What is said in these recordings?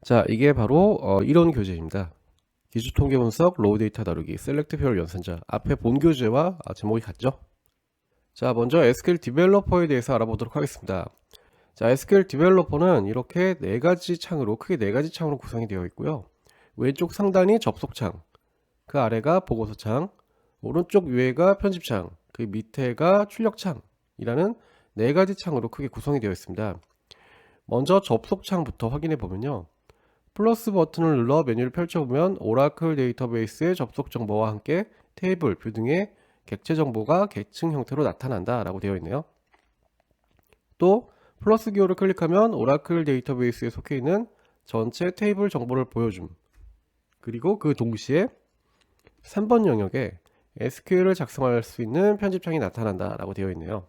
자, 이게 바로 이론 교재입니다. 기술 통계 분석, 로우 데이터 다루기, 셀렉트 표현 연산자. 앞에 본 교재와 제목이 같죠? 자, 먼저 SQL 디벨로퍼에 대해서 알아보도록 하겠습니다. 자, SQL 디벨로퍼는 이렇게 크게 네 가지 창으로 구성이 되어 있고요. 왼쪽 상단이 접속창, 그 아래가 보고서창, 오른쪽 위에가 편집창, 그 밑에가 출력창이라는 네 가지 창으로 크게 구성이 되어 있습니다. 먼저 접속창부터 확인해 보면요. 플러스 버튼을 눌러 메뉴를 펼쳐보면 오라클 데이터베이스의 접속 정보와 함께 테이블, 뷰 등의 객체 정보가 계층 형태로 나타난다 라고 되어 있네요. 또 플러스 기호를 클릭하면 오라클 데이터베이스에 속해 있는 전체 테이블 정보를 보여줌. 그리고 그 동시에 3번 영역에 SQL을 작성할 수 있는 편집창이 나타난다 라고 되어 있네요.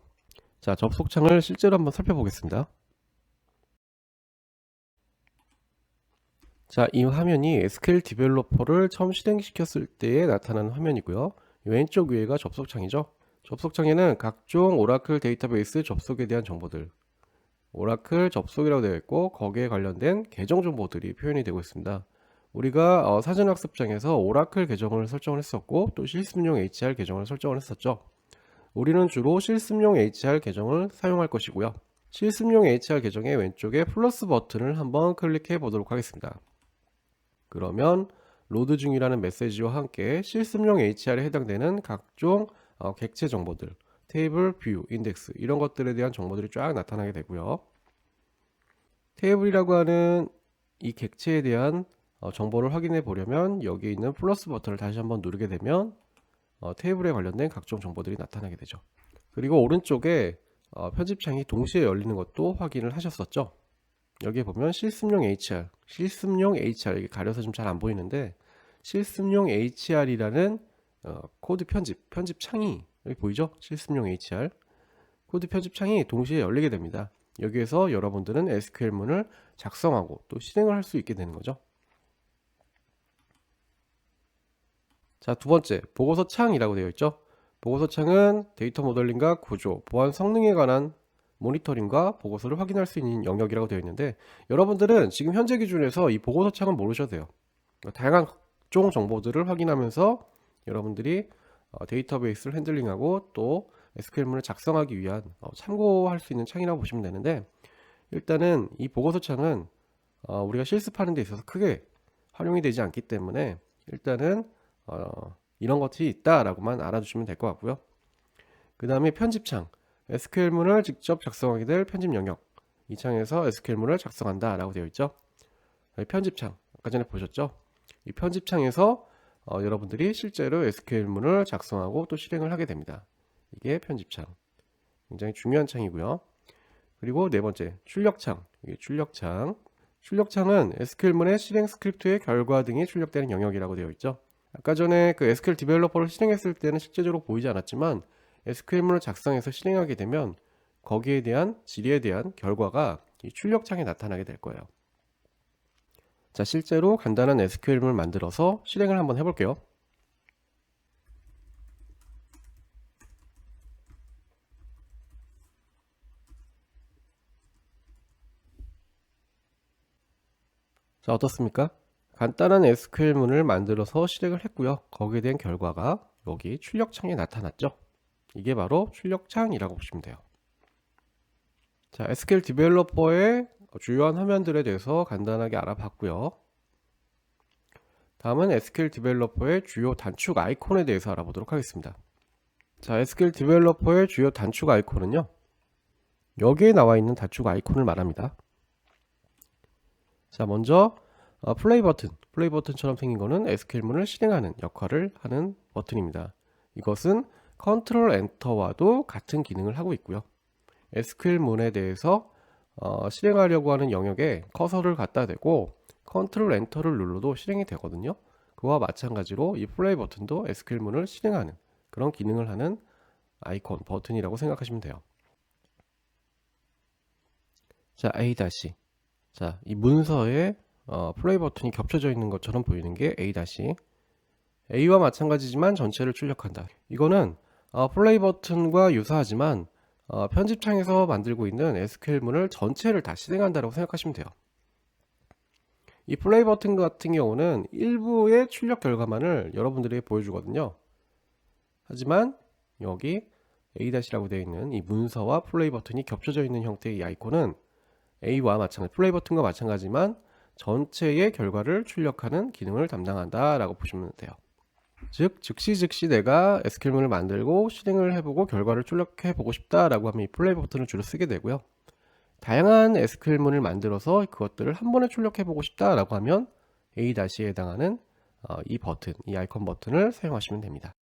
자, 접속창을 실제로 한번 살펴보겠습니다. 자, 이 화면이 SQL 디벨로퍼를 처음 실행시켰을 때에 나타나는 화면이고요. 왼쪽 위에가 접속창이죠. 접속창에는 각종 오라클 데이터베이스 접속에 대한 정보들, 오라클 접속이라고 되어 있고 거기에 관련된 계정 정보들이 표현이 되고 있습니다. 우리가 사전학습장에서 오라클 계정을 설정을 했었고 또 실습용 HR 계정을 설정을 했었죠. 우리는 주로 실습용 HR 계정을 사용할 것이고요. 실습용 HR 계정의 왼쪽에 플러스 버튼을 한번 클릭해 보도록 하겠습니다. 그러면 로드 중이라는 메시지와 함께 실습용 HR에 해당되는 각종 객체 정보들, 테이블, 뷰, 인덱스 이런 것들에 대한 정보들이 쫙 나타나게 되고요. 테이블이라고 하는 이 객체에 대한 정보를 확인해 보려면 여기 있는 플러스 버튼을 다시 한번 누르게 되면 테이블에 관련된 각종 정보들이 나타나게 되죠. 그리고 오른쪽에 편집창이 동시에 열리는 것도 확인을 하셨었죠. 여기에 보면 실습용 HR 이게 가려서 좀 잘 안 보이는데 실습용 HR이라는 코드 편집창이 여기 보이죠? 실습용 HR 코드 편집창이 동시에 열리게 됩니다. 여기에서 여러분들은 SQL문을 작성하고 또 실행을 할 수 있게 되는 거죠. 자, 두 번째 보고서 창이라고 되어 있죠. 보고서 창은 데이터 모델링과 구조, 보안 성능에 관한 모니터링과 보고서를 확인할 수 있는 영역이라고 되어 있는데 여러분들은 지금 현재 기준에서 이 보고서 창은 모르셔도 돼요. 다양한 각종 정보들을 확인하면서 여러분들이 데이터베이스를 핸들링하고 또 SQL문을 작성하기 위한 참고할 수 있는 창이라고 보시면 되는데 일단은 이 보고서 창은 우리가 실습하는 데 있어서 크게 활용이 되지 않기 때문에 일단은 이런 것이 있다라고만 알아두시면 될 것 같고요. 그 다음에 편집창 SQL문을 직접 작성하게 될 편집 영역 이 창에서 SQL문을 작성한다 라고 되어 있죠. 편집창 아까 전에 보셨죠. 이 편집창에서 여러분들이 실제로 SQL문을 작성하고 또 실행을 하게 됩니다. 이게 편집창 굉장히 중요한 창이고요. 그리고 네 번째 출력창 이게 출력창은 SQL문의 실행 스크립트의 결과 등이 출력되는 영역이라고 되어 있죠. 아까 전에 그 SQL 디벨로퍼를 실행했을 때는 실제적으로 보이지 않았지만 SQL문을 작성해서 실행하게 되면 거기에 대한 질의에 대한 결과가 이 출력창에 나타나게 될 거예요. 자, 실제로 간단한 SQL문을 만들어서 실행을 한번 해볼게요. 자, 어떻습니까? 간단한 SQL문을 만들어서 실행을 했고요. 거기에 대한 결과가 여기 출력창에 나타났죠. 이게 바로 출력창이라고 보시면 돼요. 자, SQL 디벨로퍼의 주요한 화면들에 대해서 간단하게 알아봤고요. 다음은 SQL 디벨로퍼의 주요 단축 아이콘에 대해서 알아보도록 하겠습니다. 자, SQL 디벨로퍼의 주요 단축 아이콘은요. 여기에 나와 있는 단축 아이콘을 말합니다. 자, 먼저 플레이 버튼처럼 생긴 거는 SQL문을 실행하는 역할을 하는 버튼입니다. 이것은 컨트롤 엔터와도 같은 기능을 하고 있고요. SQL문에 대해서 실행하려고 하는 영역에 커서를 갖다 대고 컨트롤 엔터를 눌러도 실행이 되거든요. 그와 마찬가지로 이 플레이 버튼도 SQL문을 실행하는 그런 기능을 하는 아이콘 버튼이라고 생각하시면 돼요. 자, A-. 자, 이 문서에 플레이 버튼이 겹쳐져 있는 것처럼 보이는 게 A-. A와 마찬가지지만 전체를 출력한다. 이거는 플레이 버튼과 유사하지만 편집창에서 만들고 있는 SQL문을 전체를 다 실행한다고 생각하시면 돼요. 이 플레이 버튼 같은 경우는 일부의 출력 결과만을 여러분들에게 보여주거든요. 하지만 여기 A-라고 되어 있는 이 문서와 플레이 버튼이 겹쳐져 있는 형태의 이 아이콘은 A와 마찬가지, 플레이 버튼과 마찬가지만 전체의 결과를 출력하는 기능을 담당한다 라고 보시면 돼요. 즉 즉시 내가 SQL문을 만들고 실행을 해보고 결과를 출력해 보고 싶다 라고 하면 이 플레이 버튼을 주로 쓰게 되고요. 다양한 SQL문을 만들어서 그것들을 한 번에 출력해 보고 싶다 라고 하면 A-에 해당하는 이 버튼, 이 아이콘 버튼을 사용하시면 됩니다.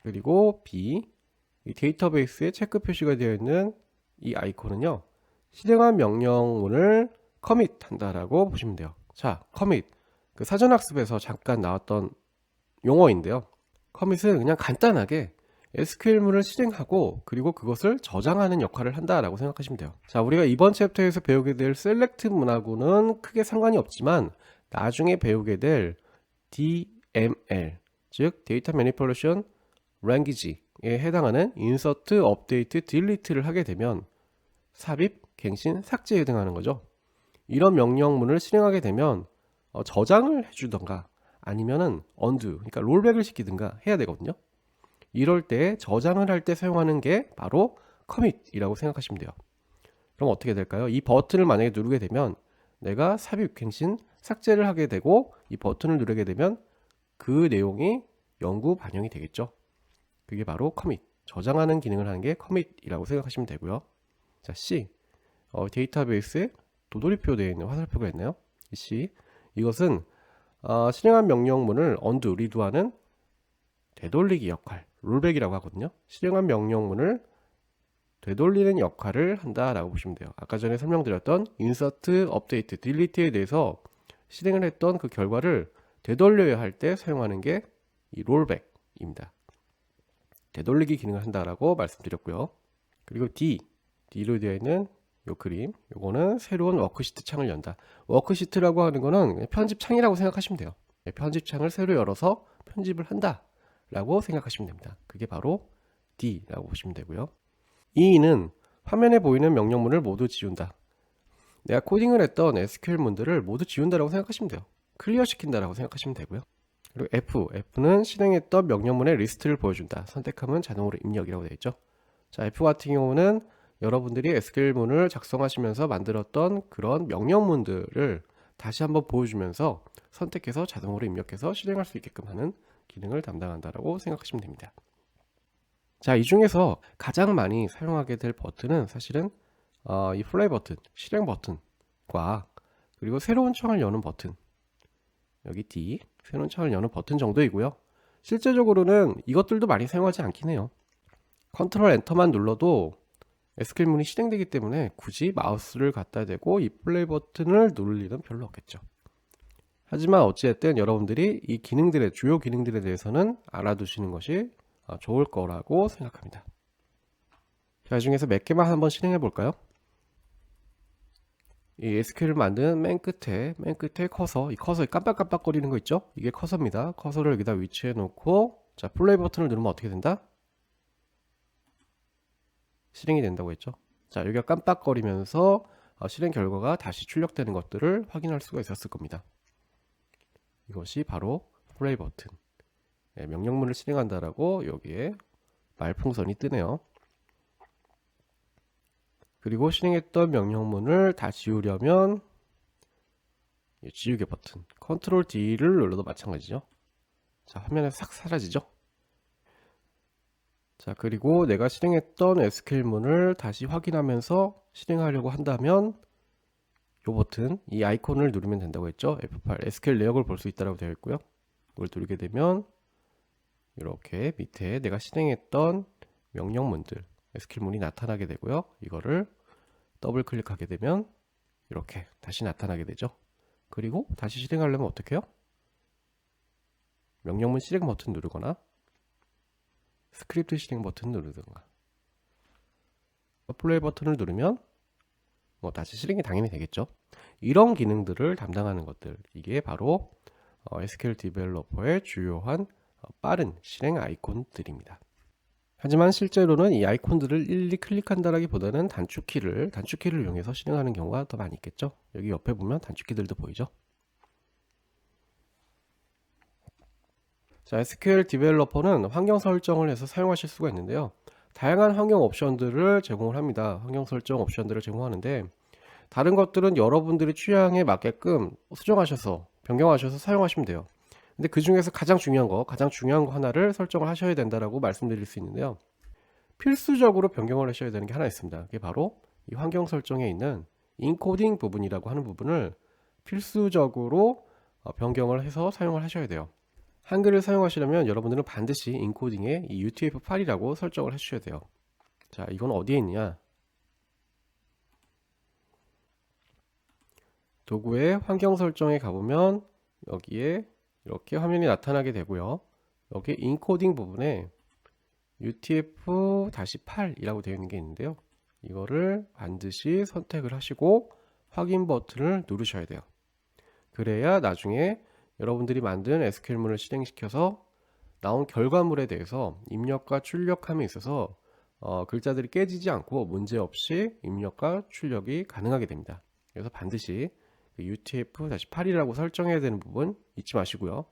그리고 B, 이 데이터베이스에 체크 표시가 되어 있는 이 아이콘은요, 실행한 명령문을 커밋 한다라고 보시면 돼요. 자, 커밋, 그 사전학습에서 잠깐 나왔던 용어인데요. 커밋은 그냥 간단하게 SQL문을 실행하고 그리고 그것을 저장하는 역할을 한다라고 생각하시면 돼요. 자, 우리가 이번 챕터에서 배우게 될 셀렉트 문하고는 크게 상관이 없지만 나중에 배우게 될 DML, 즉 데이터 매니플레이션 랭귀지에 해당하는 인서트, 업데이트, 딜리트를 하게 되면 삽입, 갱신, 삭제에 해당하는 거죠. 이런 명령문을 실행하게 되면 저장을 해주던가 아니면은 언두, 그러니까 롤백을 시키든가 해야 되거든요. 이럴 때 저장을 할 때 사용하는 게 바로 커밋이라고 생각하시면 돼요. 그럼 어떻게 될까요? 이 버튼을 만약에 누르게 되면 내가 삽입, 갱신, 삭제를 하게 되고 이 버튼을 누르게 되면 그 내용이 영구 반영이 되겠죠. 그게 바로 커밋, 저장하는 기능을 하는 게 커밋이라고 생각하시면 되고요. 자, C, 데이터베이스에 도돌이표 되어 있는 화살표가 있나요? C, 이것은 실행한 명령문을 언두, 리두하는 되돌리기 역할, 롤백이라고 하거든요. 실행한 명령문을 되돌리는 역할을 한다라고 보시면 돼요. 아까 전에 설명드렸던 인서트, 업데이트, 딜리트에 대해서 실행을 했던 그 결과를 되돌려야 할 때 사용하는 게 이 롤백입니다. 되돌리기 기능을 한다라고 말씀드렸고요. 그리고 D로 되어 있는 요 그림, 요거는 새로운 워크시트 창을 연다. 워크시트라고 하는 거는 편집 창이라고 생각하시면 돼요. 편집 창을 새로 열어서 편집을 한다 라고 생각하시면 됩니다. 그게 바로 D라고 보시면 되고요. E는 화면에 보이는 명령문을 모두 지운다. 내가 코딩을 했던 SQL문들을 모두 지운다라고 생각하시면 돼요. 클리어 시킨다라고 생각하시면 되고요. 그리고 F는 실행했던 명령문의 리스트를 보여준다. 선택하면 자동으로 입력이라고 되어 있죠. 자, F 같은 경우는 여러분들이 SQL문을 작성하시면서 만들었던 그런 명령문들을 다시 한번 보여주면서 선택해서 자동으로 입력해서 실행할 수 있게끔 하는 기능을 담당한다라고 생각하시면 됩니다. 자, 이 중에서 가장 많이 사용하게 될 버튼은 사실은 이 플레이 버튼, 실행 버튼과 그리고 새로운 창을 여는 버튼, 여기 D, 새로운 창을 여는 버튼 정도이고요. 실제적으로는 이것들도 많이 사용하지 않긴 해요. 컨트롤 엔터만 눌러도 SQL문이 실행되기 때문에 굳이 마우스를 갖다 대고 이 플레이 버튼을 누를 일은 별로 없겠죠. 하지만 어찌됐든 여러분들이 이 기능들의 주요 기능들에 대해서는 알아두시는 것이 좋을 거라고 생각합니다. 자, 이 중에서 몇 개만 한번 실행해 볼까요? 이 SQL을 만드는 맨 끝에 커서, 이 커서 깜빡깜빡거리는 거 있죠? 이게 커서입니다. 커서를 여기다 위치해 놓고, 자, 플레이 버튼을 누르면 어떻게 된다? 실행이 된다고 했죠. 자, 여기가 깜빡거리면서 실행 결과가 다시 출력되는 것들을 확인할 수가 있었을 겁니다. 이것이 바로 플레이 버튼. 네, 명령문을 실행한다라고 여기에 말풍선이 뜨네요. 그리고 실행했던 명령문을 다 지우려면 지우개 버튼, 컨트롤 D를 눌러도 마찬가지죠. 자, 화면에서 싹 사라지죠. 자, 그리고 내가 실행했던 SQL문을 다시 확인하면서 실행하려고 한다면 이 버튼, 이 아이콘을 누르면 된다고 했죠. F8, SQL 내역을 볼 수 있다고 되어 있고요. 이걸 누르게 되면 이렇게 밑에 내가 실행했던 명령문들, SQL문이 나타나게 되고요. 이거를 더블 클릭하게 되면 이렇게 다시 나타나게 되죠. 그리고 다시 실행하려면 어떻게 해요? 명령문 실행 버튼 누르거나 스크립트 실행 버튼 누르든가 플레이 버튼을 누르면 다시 실행이 당연히 되겠죠. 이런 기능들을 담당하는 것들, 이게 바로 SQL 디벨로퍼의 주요한 빠른 실행 아이콘들입니다. 하지만 실제로는 이 아이콘들을 일일이 클릭한다라기보다는 단축키를 이용해서 실행하는 경우가 더 많이 있겠죠. 여기 옆에 보면 단축키들도 보이죠. 자, SQL 디벨로퍼는 환경 설정을 해서 사용하실 수가 있는데요. 다양한 환경 옵션들을 제공을 합니다. 환경 설정 옵션들을 제공하는데 다른 것들은 여러분들의 취향에 맞게끔 수정하셔서 변경하셔서 사용하시면 돼요. 근데 그 중에서 가장 중요한 거 하나를 설정을 하셔야 된다라고 말씀드릴 수 있는데요. 필수적으로 변경을 하셔야 되는 게 하나 있습니다. 그게 바로 이 환경 설정에 있는 인코딩 부분이라고 하는 부분을 필수적으로 변경을 해서 사용을 하셔야 돼요. 한글을 사용하시려면 여러분들은 반드시 인코딩에 이 UTF-8이라고 설정을 해주셔야 돼요. 자, 이건 어디에 있냐? 도구의 환경 설정에 가보면 여기에 이렇게 화면이 나타나게 되고요. 여기 인코딩 부분에 UTF-8이라고 되어 있는 게 있는데요. 이거를 반드시 선택을 하시고 확인 버튼을 누르셔야 돼요. 그래야 나중에 여러분들이 만든 SQL문을 실행시켜서 나온 결과물에 대해서 입력과 출력함에 있어서 글자들이 깨지지 않고 문제없이 입력과 출력이 가능하게 됩니다. 그래서 반드시 UTF-8이라고 설정해야 되는 부분 잊지 마시고요.